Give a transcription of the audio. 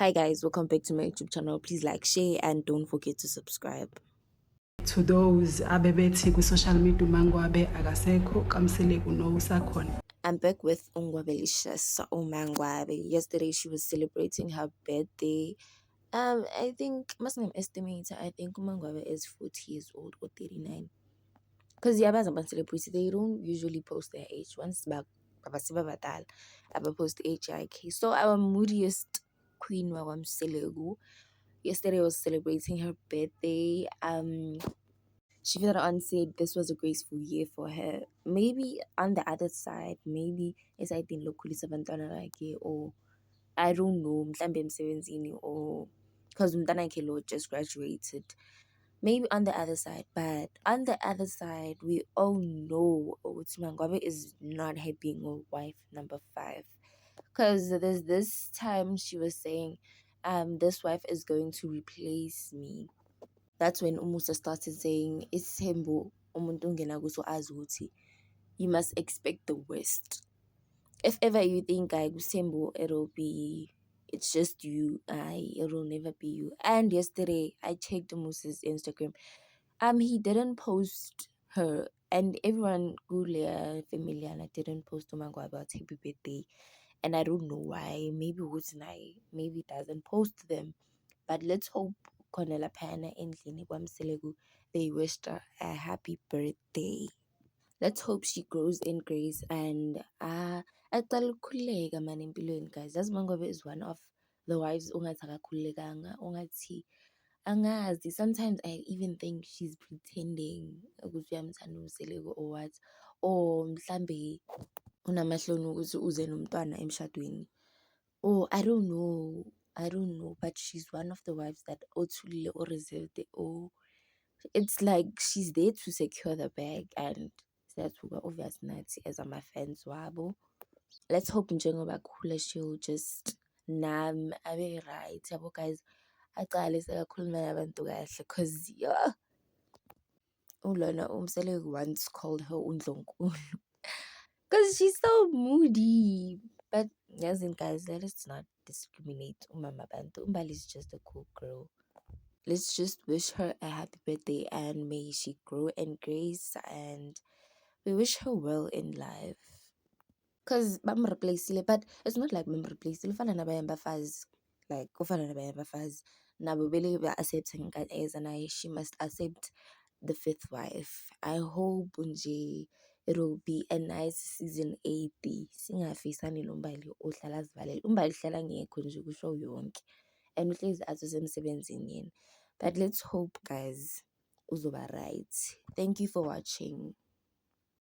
Hi guys, welcome back to my YouTube channel. Please like, share, and don't forget to subscribe. To those abebethi ku-social media umangwabe akasekho kamseleku no usakhona. I'm back with Ungwabelicious Umangwabe. Yesterday she was celebrating her birthday. I think must name estimator. I think Umangwabe is 40 years old or 39. Because the others about celebrity, they don't usually post their age. Once back Babasiba Batal, I post HIK. So our moodiest queen Wawam Selegu yesterday was celebrating her birthday. She further on said this was a graceful year for her. Maybe on the other side, maybe as I think lokulisa abantwana bakhe, or I don't know, mhlambe emsebenzini, or because umntana wakhe lo just graduated. Maybe on the other side, but on the other side, we all know ukuthi Mangwabe is not happy with wife number 5. Because there's this time she was saying, this wife is going to replace me. That's when Umusa started saying, Isembo umuntu ongena kuso azi ukuthi you must expect the worst. If ever you think Sembo, it's just you, it'll never be you. And yesterday I checked Umusa's Instagram. He didn't post her, and everyone Gulia familiar didn't post Umangwa about happy birthday. And I don't know why. Maybe Wutanai maybe doesn't post them. But let's hope Cornelia Pana and Lini Selegu they wished her a happy birthday. Let's hope she grows in grace and aqala ukukhululeka man empilweni guys. Yazi Mangobe is one of the wives ongathi akakhululekanga, ongathi angazi. Sometimes I even think she's pretending ukuthi uyamthanda uMseleko or what, or mhlambe unamahloni ukuthi uze nomntwana emshadweni. Oh, I don't know, but she's one of the wives that othulile or reserved or it's like she's there to secure the bag and that's who obvious nathi as ama-fans wabo. Let's hope njengoba khula she'll just abe right yabo guys, aqale sekakhuluma nabantu kahle cause ulona uMseleko once called her undlonkulu because she's so moody. But yazini guys, let us not discriminate umama bantu. Umbali is just a cool girl. Let's just wish her a happy birthday and may she grow in grace and we wish her well in life. Cause bamreplaceile, but it's not like bamreplaceile. Ufana nabanye abafazi, like ufana nabanye abafazi. Nabo bele ba-accept as and she must accept the 5th wife. I hope nje it'll be a nice season 80. Singafisani nombali ohlala azivalele. Umbali uhlala ngekho nje kusho yonke. And uhlezi athi usemsebenzini yena. But let's hope guys uzoba right. Thank you for watching.